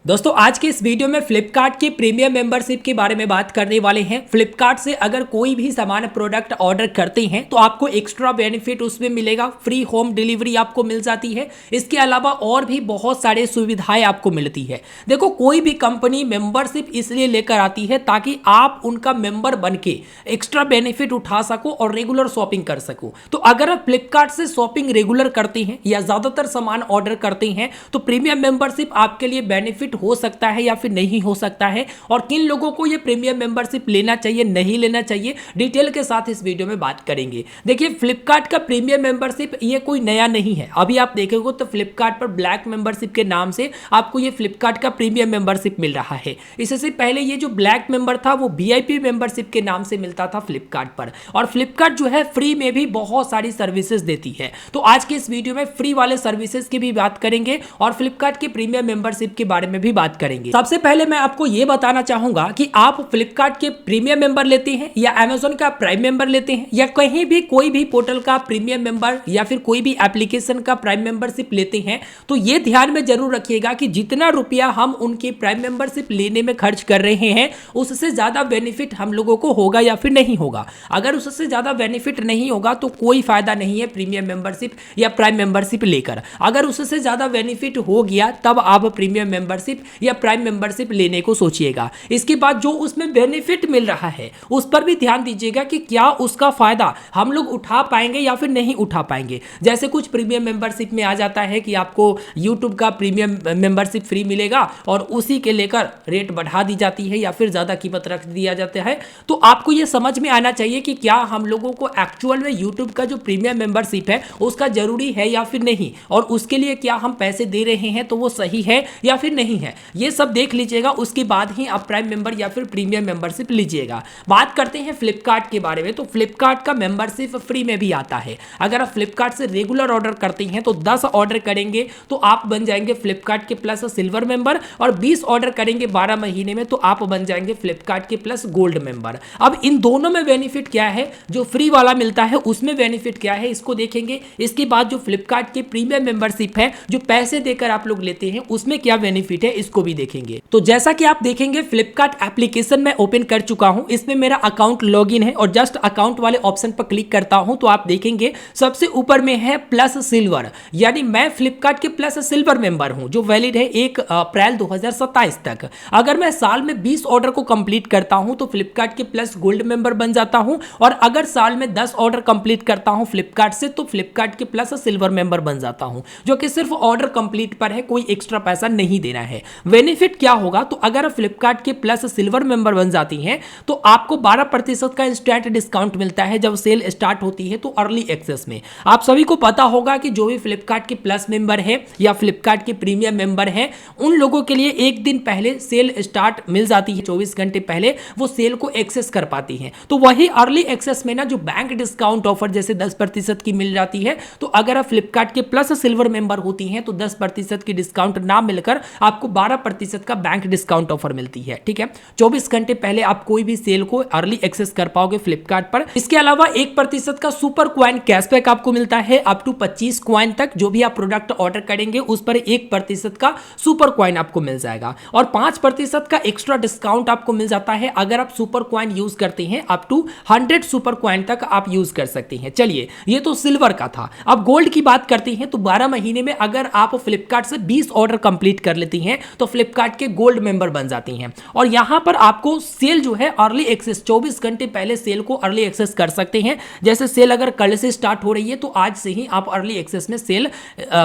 दोस्तों आज के इस वीडियो में फ्लिपकार्ट की प्रीमियम मेंबरशिप के बारे में बात करने वाले हैं। फ्लिपकार्ट से अगर कोई भी सामान प्रोडक्ट ऑर्डर करते हैं तो आपको एक्स्ट्रा बेनिफिट उसमें मिलेगा, फ्री होम डिलीवरी आपको मिल जाती है। इसके अलावा और भी बहुत सारे सुविधाएं आपको मिलती है। देखो, कोई भी कंपनी मेंबरशिप इसलिए लेकर आती है ताकि आप उनका मेंबर बन के एक्स्ट्रा बेनिफिट उठा सको और रेगुलर शॉपिंग कर सको। तो अगर आप फ्लिपकार्ट से शॉपिंग रेगुलर करते हैं या ज्यादातर सामान ऑर्डर करते हैं तो प्रीमियम मेंबरशिप आपके लिए बेनिफिट हो सकता है या फिर नहीं हो सकता है, और किन लोगों को यह प्रीमियम मेंबरशिप लेना चाहिए नहीं लेना चाहिए, डिटेल के साथ इस वीडियो में बात करेंगे। देखिए, फ्लिपकार्ट का प्रीमियम मेंबरशिप ये कोई नया नहीं है। अभी आप देखोगे तो फ्लिपकार्ट पर ब्लैक मेंबरशिप के नाम से आपको ये फ्लिपकार्ट का प्रीमियम मेंबरशिप मिल रहा है। इससे पहले ये जो ब्लैक मेंबर था वो वीआईपी मेंबरशिप के नाम से मिलता था फ्लिपकार्ट पर। और फ्लिपकार्ट जो है फ्री में भी बहुत सारी सर्विसेज देती है। तो आज के इस वीडियो में फ्री वाले सर्विसेज की भी बात करेंगे और फ्लिपकार्ट के प्रीमियम मेंबरशिप के बारे में भी बात करेंगे। सबसे पहले मैं आपको यह बताना चाहूंगा कि आप फ्लिपकार्ट के प्रीमियम मेंबर लेते हैं या अमेज़न का प्राइम मेंबर लेते हैं या कहीं भी कोई भी पोर्टल का प्रीमियम मेंबर या फिर कोई भी एप्लीकेशन का प्राइम मेंबरशिप लेते हैं, तो यह ध्यान में जरूर रखिएगा कि जितना रुपया हम उनकी प्राइम मेंबरशिप लेने में खर्च कर रहे हैं उससे ज्यादा बेनिफिट हम लोगों को होगा या फिर नहीं होगा। अगर उससे ज्यादा बेनिफिट नहीं होगा तो कोई फायदा नहीं है प्रीमियम मेंबरशिप या प्राइम मेंबरशिप लेकर। अगर उससे ज्यादा बेनिफिट हो गया तब आप प्रीमियम मेंबरशिप या प्राइम मेंबरशिप लेने को सोचिएगा। इसके बाद जो उसमें बेनिफिट मिल रहा है उस पर भी ध्यान दीजिएगा कि क्या उसका फायदा हम लोग उठा पाएंगे या फिर नहीं उठा पाएंगे। जैसे कुछ प्रीमियम मेंबरशिप में आ जाता है कि आपको यूट्यूब का प्रीमियम मेंबरशिप फ्री मिलेगा और उसी के लेकर रेट बढ़ा दी जाती है या फिर ज्यादा कीमत रख दिया जाता है। तो आपको यह समझ में आना चाहिए कि क्या हम लोगों को एक्चुअल में यूट्यूब का जो प्रीमियम मेंबरशिप है उसका जरूरी है या फिर नहीं, और उसके लिए क्या हम पैसे दे रहे हैं तो वो सही है या फिर नहीं है, ये सब देख लीजिएगा। उसके बाद ही आप प्राइम मेंबर या फिर प्रीमियम मेंबरशिप लीजिएगा। बात करते हैं फ्लिपकार्ट के बारे में। तो फ्लिपकार्ट का मेंबरशिप फ्री में भी आता है। अगर आप फ्लिपकार्ट से रेगुलर ऑर्डर करते हैं तो 10 ऑर्डर करेंगे तो आप बन जाएंगे फ्लिपकार्ट के प्लस सिल्वर मेंबर, और 20 ऑर्डर करेंगे 12 महीने में तो आप बन जाएंगे फ्लिपकार्ट के प्लस गोल्ड मेंबर। अब इन दोनों में बेनिफिट क्या है, जो फ्री वाला मिलता है उसमें बेनिफिट क्या है इसको देखेंगे। इसके बाद जो फ्लिपकार्ट की प्रीमियम मेंबरशिप है जो पैसे देकर आप लोग लेते हैं उसमें क्या बेनिफिट है इसको भी देखेंगे। तो जैसा कि आप देखेंगे फ्लिपकार्ट एप्लीकेशन में ओपन कर चुका हूं, इसमें मेरा अकाउंट लॉगिन है और जस्ट अकाउंट वाले ऑप्शन पर क्लिक करता हूं तो आप देखेंगे सबसे ऊपर में है प्लस सिल्वर, यानी मैं फ्लिपकार्ट के प्लस सिल्वर मेंबर हूं जो वैलिड है 1 अप्रैल 2027 तक। अगर मैं साल में 20 ऑर्डर को कंप्लीट करता हूं तो फ्लिपकार्ट के प्लस गोल्ड मेंबर बन जाता हूं, और अगर साल में 10 ऑर्डर कंप्लीट करता हूं फ्लिपकार्ट से तो फ्लिपकार्ट के प्लस सिल्वर मेंबर बन जाता हूं, जो कि सिर्फ ऑर्डर कंप्लीट पर है, कोई एक्स्ट्रा पैसा नहीं देना है। बेनिफिट क्या होगा, तो अगर फ्लिपकार्ट के प्लस सिल्वर मेंबर बन जाती हैं तो आपको 12% का इंस्टेंट डिस्काउंट मिलता है जब सेल स्टार्ट होती है तो अर्ली एक्सेस में। आप सभी को पता होगा कि जो भी फ्लिपकार्ट के प्लस मेंबर है या फ्लिपकार्ट के प्रीमियम मेंबर है उन लोगों के लिए एक दिन पहले सेल स्टार्ट मिल जाती है, 24 घंटे पहले वो सेल को एक्सेस कर पाती हैं। तो वही अर्ली एक्सेस में ना जो बैंक डिस्काउंट ऑफर जैसे 10% की मिल जाती है, तो अगर आप फ्लिपकार्ट के प्लस सिल्वर मेंबर होती हैं तो 10% की डिस्काउंट ना मिलकर आपको 12% का बैंक डिस्काउंट ऑफर मिलती है। ठीक है, 24 घंटे पहले आप कोई भी सेल को अर्ली एक्सेस कर पाओगे फ्लिपकार्ट पर। इसके अलावा 1% का सुपर क्वाइन कैशबैक आपको मिलता है अप टू 25 क्वाइन तक। जो भी आप प्रोडक्ट ऑर्डर करेंगे उस पर 1% का सुपर क्वाइन आपको मिल जाएगा, और 5% का एक्स्ट्रा डिस्काउंट आपको मिल जाता है अगर आप सुपर क्वाइन यूज करते हैं। अप टू 100 सुपर क्वाइन तक आप यूज कर सकते हैं। चलिए, ये तो सिल्वर का था। अब गोल्ड की बात करते हैं तो 12 महीने में अगर आप फ्लिपकार्ट से 20 ऑर्डर कंप्लीट कर लेती हैं तो फ्लिपकार्ट के गोल्ड मेंबर बन जाती हैं, और यहां पर आपको सेल जो है अर्ली एक्सेस 24 घंटे पहले सेल को अर्ली एक्सेस कर सकते हैं। जैसे सेल अगर कल से स्टार्ट हो रही है तो आज से ही आप अर्ली एक्सेस में सेल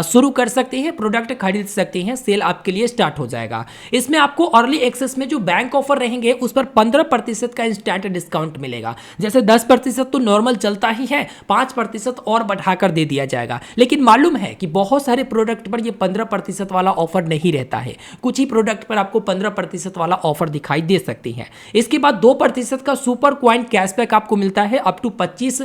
शुरू कर सकते हैं, प्रोडक्ट खरीद सकते हैं, सेल आपके लिए स्टार्ट हो जाएगा। इसमें आपको अर्ली एक्सेस में जो बैंक ऑफर रहेंगे उस पर 15% का इंस्टेंट डिस्काउंट मिलेगा। जैसे 10% तो नॉर्मल चलता ही है, 5% और बढ़ाकर दे दिया जाएगा। लेकिन मालूम है कि बहुत सारे प्रोडक्ट पर यह 15% वाला ऑफर नहीं रहता है, कुछ ही प्रोडक्ट पर आपको 15% वाला ऑफर दिखाई दे सकती है। इसके बाद 2% का सुपर क्वाइन कैशबैक आपको मिलता है अप टू 25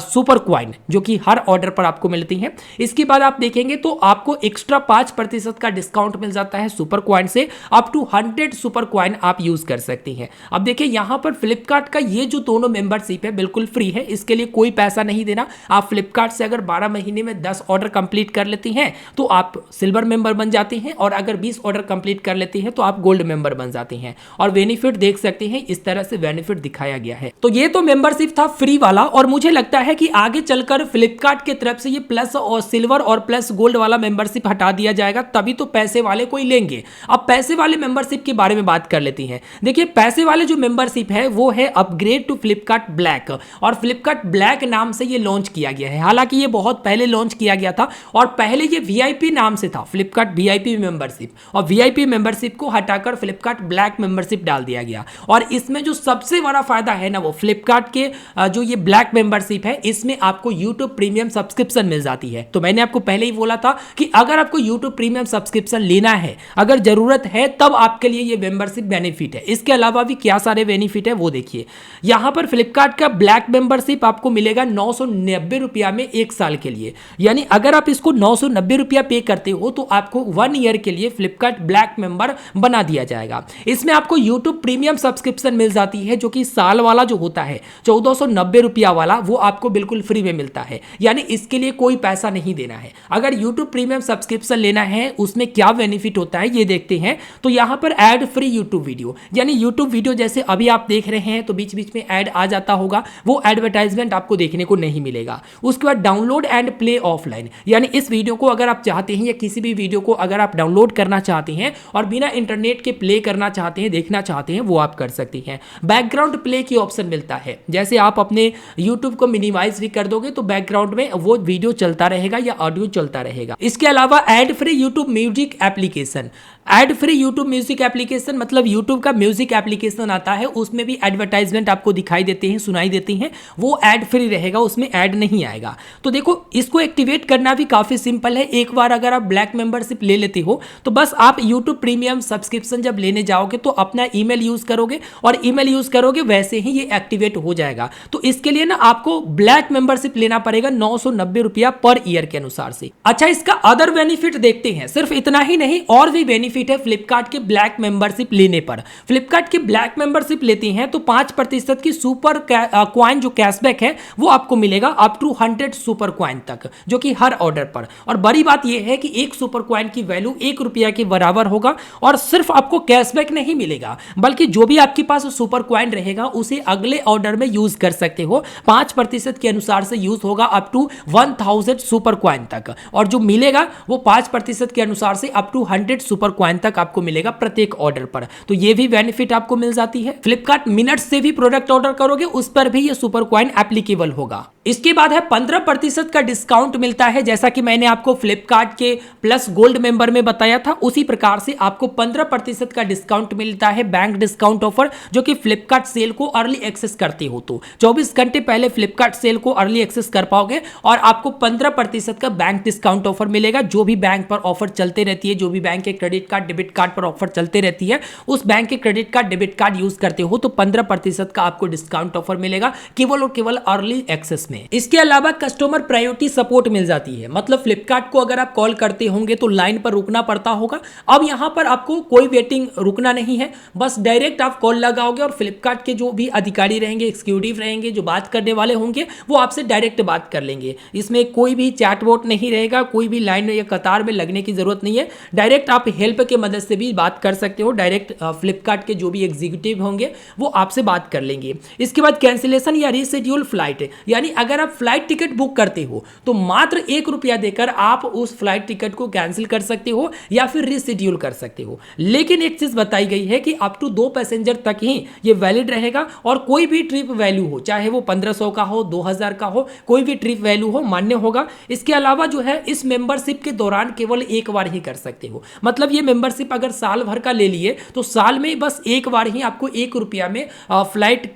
सुपर क्वाइन, जो कि हर ऑर्डर पर आपको मिलती है। इसके बाद आप देखेंगे तो आपको एक्स्ट्रा 5% का डिस्काउंट मिल जाता है सुपर क्वाइन से, अप टू 100 सुपर क्वाइन आप यूज कर सकती हैं। अब देखिए यहां पर फ्लिपकार्ट का ये जो दोनों मेंबरशिप है बिल्कुल फ्री है, इसके लिए कोई पैसा नहीं देना। आप फ्लिपकार्ट से अगर 12 महीने में 10 ऑर्डर कंप्लीट कर लेती हैं तो आप सिल्वर मेंबर बन जाती हैं, और अगर 20 ऑर्डर कंप्लीट कर लेते हैं तो आप गोल्ड मेंबर बन जाते हैं। और बेनिफिट देख सकते हैं, इस तरह से बेनिफिट दिखाया गया है। तो ये तो मेंबरशिप था फ्री वाला, और मुझे लगता है कि आगे चलकर फ्लिपकार्ट की तरफ से ये प्लस और सिल्वर और प्लस गोल्ड वाला मेंबरशिप हटा दिया जाएगा, तभी तो पैसे वाले कोई लेंगे। अब पैसे वाले मेंबरशिप के बारे में बात कर लेते हैं। देखिए, पैसे वाले जो मेंबरशिप है वो है अपग्रेड टू फ्लिपकार्ट ब्लैक, और फ्लिपकार्ट ब्लैक नाम से ये लॉन्च किया गया है। हालांकि ये बहुत पहले लॉन्च किया गया था, और पहले ये वीआईपी नाम से था, फ्लिपकार्ट वीआईपी मेंबरशिप, और वीआईपी मेंबरशिप को हटाकर फ्लिपकार्ट ब्लैक मेंबरशिप डाल दिया गया। और इसमें जो सबसे बड़ा फायदा है ना, वो फ्लिपकार्ट के जो ये ब्लैक मेंबरशिप है, इसमें आपको यूट्यूब प्रीमियम सब्सक्रिप्शन मिल जाती है। तो मैंने आपको पहले ही बोला था कि अगर आपको यूट्यूब प्रीमियम सब्सक्रिप्शन लेना है, अगर जरूरत है, तब आपके लिए ये मेंबरशिप बेनिफिट है। इसके अलावा भी क्या सारे बेनिफिट है वो देखिए। यहां पर फ्लिपकार्ट का ब्लैक मेंबरशिप आपको मिलेगा 990 रुपया में 1 साल के लिए। यानी अगर आप इसको 990 रुपया पे करते हो तो आपको 1 ईयर के लिए फ्लिपकार्ट ब्लैक मेंबर बना दिया जाएगा। इसमें आपको यूट्यूब प्रीमियम सब्सक्रिप्शन मिल जाती है, जो कि साल वाला जो होता है 1490 रुपया वाला, वो आपको बिल्कुल फ्री में मिलता है। यानी इसके लिए कोई पैसा नहीं देना है। अगर यूट्यूब प्रीमियम सब्सक्रिप्शन लेना है, उसमें क्या बेनिफिट होता है ये देखते हैं। तो यहां पर एड फ्री यूट्यूब वीडियो, यानी यूट्यूब वीडियो जैसे अभी आप देख रहे हैं तो बीच बीच में ऐड आ जाता होगा, वो एडवर्टाइजमेंट आपको देखने को नहीं मिलेगा। उसके बाद डाउनलोड एंड प्ले ऑफलाइन, यानी इस वीडियो को अगर आप चाहते हैं या किसी भी वीडियो को अगर आप डाउनलोड करना चाहते हैं और बिना इंटरनेट के प्ले करना चाहते हैं, देखना चाहते हैं, वो आप कर सकते हैं। बैकग्राउंड प्ले की ऑप्शन मिलता है, जैसे आप अपने यूट्यूब को मिनिमाइज भी कर दोगे तो बैकग्राउंड में वो वीडियो चलता रहेगा या ऑडियो चलता रहेगा। इसके अलावा ad free YouTube music application, ad free YouTube music application मतलब यूट्यूब का म्यूजिक एप्लीकेशन आता है, उसमें भी एडवर्टाइजमेंट आपको दिखाई देते हैं, सुनाई देती हैं, वो एड फ्री रहेगा, उसमें ऐड नहीं आएगा। तो देखो, इसको एक्टिवेट करना भी काफी सिंपल है। एक बार अगर आप ब्लैक मेंबरशिप ले लेते हो तो बस आप यूट्यूब प्रीमियम सब्सक्रिप्शन जब लेने जाओगे तो अपना ईमेल यूज करोगे, और ईमेल यूज करोगे वैसे ही ये एक्टिवेट हो जाएगा। तो इसके लिए ना आपको ब्लैक मेंबरशिप लेना पड़ेगा 990 रुपया पर ईयर के अनुसार से। अच्छा, इसका अदर बेनिफिट देखते हैं। सिर्फ इतना ही नहीं, और भी बेनिफिट है फ्लिपकार्ट के ब्लैक मेंबरशिप लेने पर। फ्लिपकार्ट के ब्लैक मेंबरशिप लेते हैं तो 5% की सुपर क्वाइन जो कैशबैक है वो आपको मिलेगा अप टू 100 सुपर क्वाइन तक, जो कि हर ऑर्डर पर। और बड़ी बात यह है कि एक सुपर क्वाइन की वैल्यू 1 रुपया के बराबर होगा, और सिर्फ आपको कैशबैक नहीं मिलेगा, बल्कि जो भी आपके पास सुपर क्वाइन रहेगा उसे अगले ऑर्डर में यूज कर सकते हो। 5% के अनुसार से यूज होगा अप टू 1000 सुपर क्वाइन तक, और जो मिलेगा वो 5% के अनुसार से अप टू 100 सुपर क्वाइन तक आपको मिलेगा प्रत्येक ऑर्डर पर। तो ये भी बेनिफिट आपको मिल जाती है। फ्लिपकार्ट मिनट से भी प्रोडक्ट ऑर्डर करोगे उस पर भी ये सुपर क्वाइन एप्लीकेबल होगा। इसके बाद है 15% का डिस्काउंट मिलता है, जैसा कि मैंने आपको फ्लिपकार्ट के प्लस गोल्ड मेंबर में बताया था, उसी प्रकार से आपको 15% का डिस्काउंट मिलता है, बैंक डिस्काउंट ऑफर, जो कि फ्लिपकार्ट सेल को अर्ली एक्सेस करते हो तो 24 घंटे पहले फ्लिपकार्ट सेल को अर्ली एक्सेस कर पाओगे, और आपको 15% का बैंक डिस्काउंट ऑफर मिलेगा। जो भी बैंक पर ऑफर चलते रहती है, जो भी बैंक के क्रेडिट कार्ड डेबिट कार्ड पर ऑफर चलते रहती है, उस बैंक के credit card debit card use करते हो तो 15% का आपको डिस्काउंट ऑफर मिलेगा केवल और केवल अर्ली एक्सेस में। इसके अलावा कस्टमर प्रायोरिटी सपोर्ट मिल जाती है, मतलब फ्लिपकार्ट को अगर आप कॉल करते होंगे तो लाइन पर रुकना पड़ता होगा। अब यहां पर आपको कोई वेटिंग रुकना नहीं है, बस डायरेक्ट आप कॉल लगाओगे और फ्लिपकार्ट के जो भी अधिकारी रहेंगे, एक्सिक्यूटिव रहेंगे, जो बात करने वाले होंगे, वो आपसे डायरेक्ट बात कर लेंगे। इसमें कोई भी चैट बोट नहीं रहेगा, कोई भी लाइन या कतार में लगने की जरूरत नहीं है। डायरेक्ट आप हेल्प के मदद से भी बात कर सकते हो, डायरेक्ट फ्लिपकार्ट के जो भी एग्जीक्यूटिव होंगे वो आपसे बात कर लेंगे। इसके बाद कैंसिलेशन या रीशेड्यूल फ्लाइट, यानी अगर आप फ्लाइट टिकट बुक करते हो तो मात्र 1 रुपया देकर आप उस फ्लाइट टिकट को कैंसिल कर सकते हो या फिर रीशेड्यूल कर सकते हो। लेकिन एक चीज बताई गई है कि अप टू 2 पैसेंजर तक ही ये वैलिड रहेगा, और कोई भी ट्रिप वैल्यू हो, चाहे वो 1500 का हो, 2000 का हो, कोई भी ट्रिप वैल्यू हो, मान्य होगा। इसके अलावा जो है इस मेंबरशिप के दौरान केवल एक बार ही कर सकते हो, मतलब ये मेंबरशिप अगर साल भर का ले लिए तो साल में बस एक बार ही आपको 1 रुपया में फ्लाइट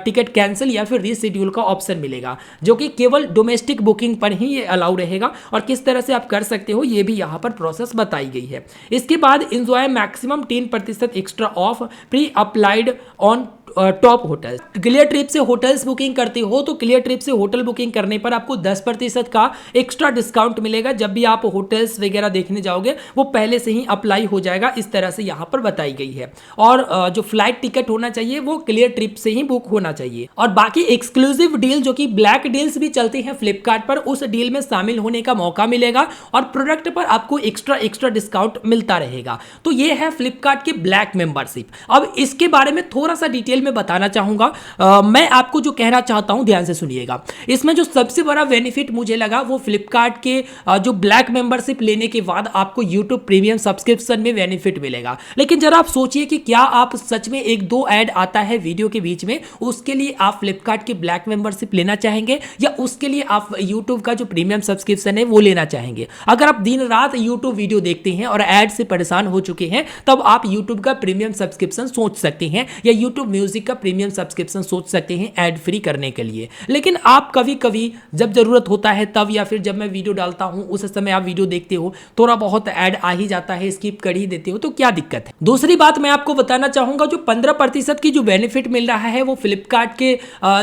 टिकट कैंसिल या फिर रीशेड्यूल का ऑप्शन मिलेगा, जो कि केवल डोमेस्टिक बुकिंग पर ही ये अलाउ रहेगा। और किस तरह से आप कर सकते हो ये भी यहाँ पर प्रोसेस बताई गई है। इसके बाद enjoy maximum 10% extra off pre applied on top hotel. Clear trip से होटल्स बुकिंग करते हो तो क्लियर ट्रिप से होटल बुकिंग करने पर आपको 10% का एक्स्ट्रा डिस्काउंट मिलेगा। जब भी आप होटल्स वगैरह देखने जाओगे वो पहले से ही अप्लाई हो जाएगा, इस तरह से यहाँ पर बताई गई है। और जो फ्लाइट टिकट होना चाहिए वो क्लियर ट्रिप से ही बुक होना चाहिए। और बाकी एक्सक्लूसिव डील जो कि ब्लैक डील्स भी चलती हैं फ्लिपकार्ट पर, उस डील में शामिल होने का मौका मिलेगा और प्रोडक्ट पर आपको एक्स्ट्रा डिस्काउंट मिलता रहेगा। तो ये है फ्लिपकार्ट की ब्लैक मेंबरशिप। अब इसके बारे में थोड़ा सा डिटेल में बताना चाहूंगा। मैं आपको जो कहना चाहता हूं ध्यान से सुनिएगा। इसमें जो सबसे बड़ा बेनिफिट मुझे लगा वो फ्लिपकार्ट के जो ब्लैक मेंबरशिप लेने के बाद आपको यूट्यूब प्रीमियम सब्सक्रिप्शन में बेनिफिट मिलेगा। लेकिन जरा आप सोचिए कि क्या आप सच में एक दो ऐड आता है वीडियो के बीच में, उसके लिए आप फ्लिपकार्ट की ब्लैक मेंबरशिप लेना चाहेंगे या उसके लिए आप यूट्यूब का जो प्रीमियम सब्सक्रिप्शन है वो लेना चाहेंगे? अगर आप दिन रात यूट्यूब वीडियो देखते हैं और ऐड से परेशान हो चुके हैं तब आप यूट्यूब का प्रीमियम सब्सक्रिप्शन सोच सकते हैं या यूट्यूब म्यूजिक का प्रीमियम सब्सक्रिप्शन सोच सकते हैं ऐड फ्री करने के लिए। लेकिन आप कभी कभी जब जरूरत होता है तब, या फिर जब मैं वीडियो डालता हूं उस समय आप वीडियो देखते हो, थोड़ा बहुत ऐड आ ही जाता है, स्किप कर ही देते हो, तो क्या दिक्कत है? दूसरी बात मैं आपको बताना चाहूंगा, जो 15% की जो बेनिफिट मिल रहा है वो फ्लिपकार्ट के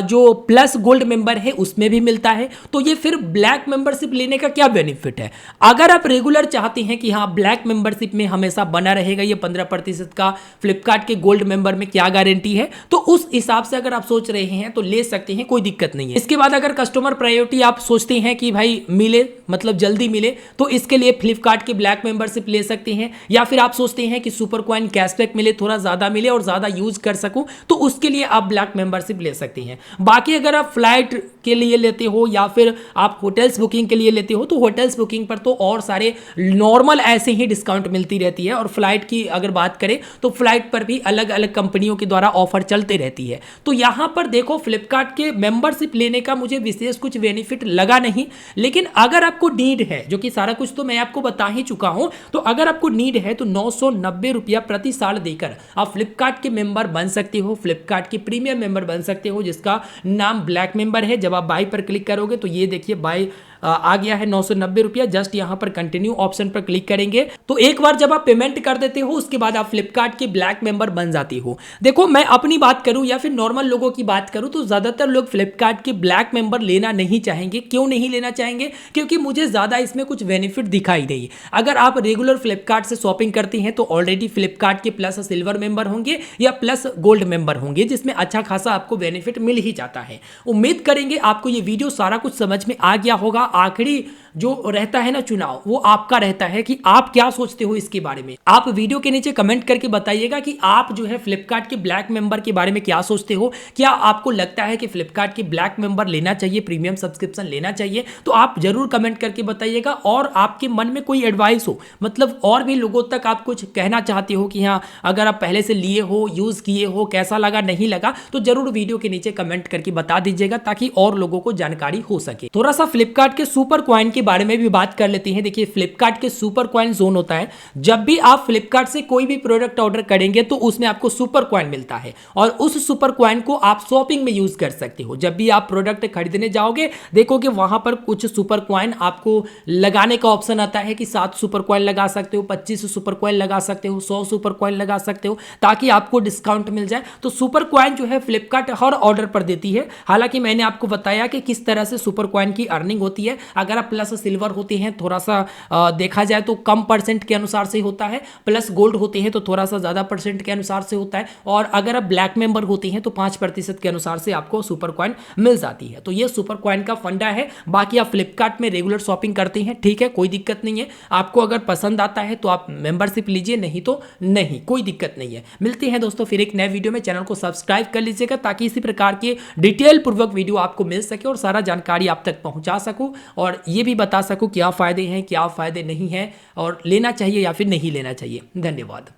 जो प्लस गोल्ड मेंबर है उसमें भी मिलता है। तो ये फिर ब्लैक मेंबरशिप लेने का क्या बेनिफिट है? अगर आप रेगुलर चाहते हैं कि हाँ ब्लैक मेंबरशिप में हमेशा बना रहेगा ये 15% का, फ्लिपकार्ट के गोल्ड मेंबर में क्या गारंटी है, तो उस हिसाब से अगर आप सोच रहे हैं तो ले सकते हैं, कोई दिक्कत नहीं है। इसके बाद अगर कस्टमर प्रायोरिटी आप सोचते हैं कि भाई मिले, मतलब जल्दी मिले, तो इसके लिए फ्लिपकार्ट की ब्लैक मेंबरशिप ले सकते हैं। या फिर आप सोचते हैं कि सुपर कॉइन कैशबैक मिले, थोड़ा ज्यादा मिले और ज्यादा यूज कर सकूं, तो उसके लिए आप ब्लैक मेंबरशिप ले सकते हैं। बाकी अगर आप फ्लाइट के लिए लेते हो या फिर आप होटल्स बुकिंग के लिए लेते हो तो होटल्स बुकिंग पर तो और सारे नॉर्मल ऐसे ही डिस्काउंट मिलती रहती है। और फ्लाइट की अगर बात करें तो फ्लाइट पर भी अलग अलग कंपनियों के द्वारा ऑफर चलते रहती है। तो यहां पर देखो फ्लिपकार्ट के मेंबरशिप लेने का मुझे विशेष कुछ बेनिफिट लगा नहीं। लेकिन अगर आपको नीड है, जो कि सारा कुछ तो मैं आपको बता ही चुका हूं, तो अगर आपको नीड है तो 990 रुपया प्रति साल देकर आप फ्लिपकार्ट के मेंबर बन सकते हो, फ्लिपकार्ट के प्रीमियम मेंबर बन सकते हो, जिसका नाम ब्लैक मेंबर है। जब आप बाय पर क्लिक करोगे तो ये देखिए बाय आ गया है 990 रुपया। जस्ट यहां पर कंटिन्यू ऑप्शन पर क्लिक करेंगे तो एक बार जब आप पेमेंट कर देते हो उसके बाद आप फ्लिपकार्ट के ब्लैक मेंबर बन जाती हो। देखो मैं अपनी बात करूं या फिर नॉर्मल लोगों की बात करूं तो ज्यादातर लोग फ्लिपकार्ट के ब्लैक मेंबर लेना नहीं चाहेंगे। क्यों नहीं लेना चाहेंगे? क्योंकि मुझे ज्यादा इसमें कुछ बेनिफिट दिखाई नहीं। अगर आप रेगुलर फ्लिपकार्ट से शॉपिंग करती हैं तो ऑलरेडी फ्लिपकार्ट के प्लस सिल्वर मेंबर होंगे या प्लस गोल्ड मेंबर होंगे, जिसमें अच्छा खासा आपको बेनिफिट मिल ही जाता है। उम्मीद करेंगे आपको ये वीडियो सारा कुछ समझ में आ गया होगा। आखिरी जो रहता है ना चुनाव, वो आपका रहता है कि आप क्या सोचते हो इसके बारे में। आप वीडियो के नीचे कमेंट करके बताइएगा कि आप जो है फ्लिपकार्ट के ब्लैक मेंबर के बारे में क्या सोचते हो। क्या आपको लगता है कि फ्लिपकार्ट के ब्लैक मेंबर लेना चाहिए, प्रीमियम सब्सक्रिप्शन लेना चाहिए? तो आप जरूर कमेंट करके बताइएगा। और आपके मन में कोई एडवाइस हो, मतलब और भी लोगों तक आप कुछ कहना चाहते हो कि हाँ अगर आप पहले से लिए हो, यूज किए हो, कैसा लगा नहीं लगा, तो जरूर वीडियो के नीचे कमेंट करके बता दीजिएगा ताकि और लोगों को जानकारी हो सके। थोड़ा सा फ्लिपकार्ट के सुपर कॉइन के बारे में भी बात कर लेते हैं। देखिए फ्लिपकार्ट के सुपर कॉइन जोन होता है। जब भी आप फ्लिपकार्ट से कोई भी प्रोडक्ट ऑर्डर करेंगे तो उसमें आपको सुपर कॉइन मिलता है और उस सुपर कॉइन को आप शॉपिंग में यूज कर सकते हो। जब भी आप प्रोडक्ट खरीदने जाओगे देखोगे वहां पर कुछ सुपर कॉइन आपको लगाने का ऑप्शन आता है कि 7 सुपर कॉइन लगा सकते हो, 25 सुपर कॉइन लगा सकते हो, 100 सुपर कॉइन लगा सकते हो ताकि आपको डिस्काउंट मिल जाए। तो सुपर कॉइन जो है फ्लिपकार्ट हर ऑर्डर पर देती है। हालांकि मैंने आपको बताया कि किस तरह से सुपर कॉइन की अर्निंग होती है। अगर आप प्लस सिल्वर होते हैं थोड़ा सा देखा जाए तो कम परसेंट के अनुसार से होता है, प्लस गोल्ड होते हैं तो थोड़ा सा ज्यादा परसेंट के अनुसार से होता है, और अगर आप ब्लैक मेंबर होते हैं तो 5% के अनुसार से आपको सुपर कॉइन मिल जाती है। तो ये सुपर कॉइन का फंडा है। बाकी आप फ्लिपकार्ट में रेगुलर शॉपिंग करते हैं, ठीक है, कोई दिक्कत नहीं है। आपको अगर पसंद आता है तो आप मेंबरशिप लीजिए, नहीं तो नहीं, कोई दिक्कत नहीं है। मिलते हैं दोस्तों फिर एक नए वीडियो में। चैनल को सब्सक्राइब कर लीजिएगा ताकि इसी प्रकार के डिटेल पूर्वक वीडियो आपको मिल सके और सारा जानकारी आप तक पहुंचा सकूं और ये भी बता सकूं क्या फायदे हैं क्या फायदे नहीं हैं और लेना चाहिए या फिर नहीं लेना चाहिए। धन्यवाद।